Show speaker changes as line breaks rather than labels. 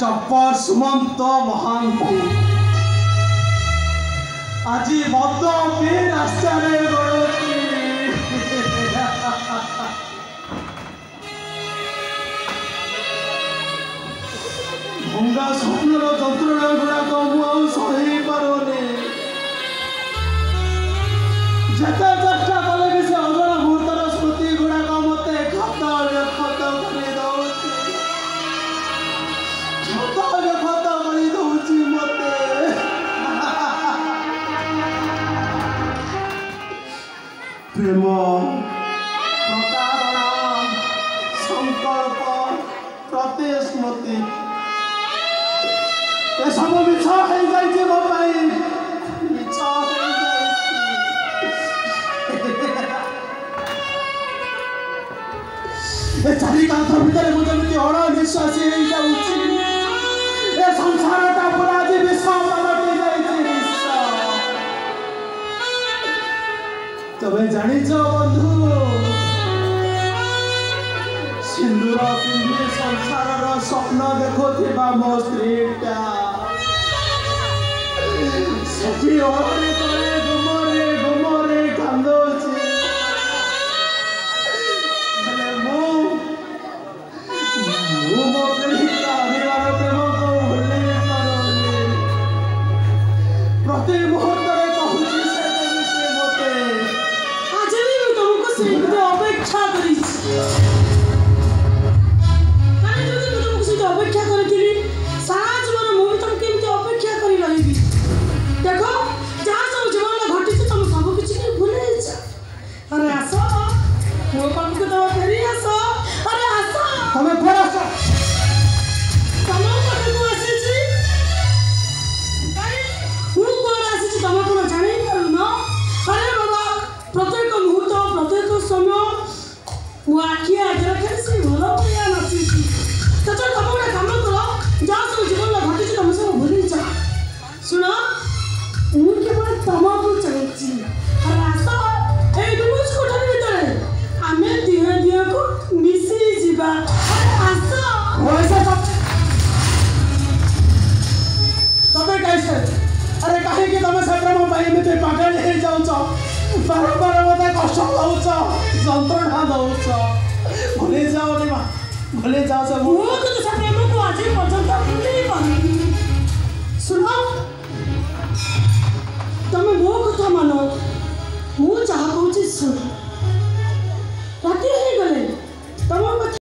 टप्पर सुमंत महांती आज मत पी रास्ता भंगा स्वप्नर जंत्रणा गुड़ाक मुझे सही पारे जेते चेष्टा कले भी से अजଣା मुहूर्तर स्मृति गुड़ाक मत खत खत कर दौची मत प्रेम प्रतारणा संकल्प प्रतिश्रुति सब मिछ हो जाए मो मिछ चारि कांथ भितर मुझे अणनिश्वासी हो जाऊँ संसारटा पूरा आज विष पलटि जाइए तबे जानिच बंधु सिंदूर पिंधि संसार स्वप्न देखुवा मो स्त्रीटा सेठी ओरे तले गुमरे गुमरे कांदोची मो प्रेमिका हरिवार प्रेम को भूली पारुनी प्रति मुहूर्त कहूँ से मते
आज भी तुमको से अपेक्षा करी अपेक्षा करी सारा जीवन मुझे तुम केमती अपेक्षा कर रही देख जहाँ सब जीवन घटी तुम सब किसी भूल अरे आस मो पाख को तुम फेरी आस अरे आस
तुम्हें फेर आस
तुम पाखक आसी हूँ कौन आसी तुम कौन जानी पारुन अरे बाबा प्रत्येक मुहूर्त प्रत्येक समय मो आखि आगे रखे भल भैया नाची तो तुम गोटे कम कर जहाँ सब जीवन घटी तुम सब भूली जा शुण मु केवल तुमको चाहिए आस ये कोठरी भितर आम दिहे दिहे को मिसी जीवा आस
तबे कैसे अरे कहीं तुम से प्रेम एमती पागल हो जाऊच बारंबार मत कष्ट दौच जंत्रणा दौच भूली जाओ भूली जाओ सब
तो प्रेम को आज पर्यंत भूल पानी शुण तुम मो कथा मान मु जहाँ कहूँ शुण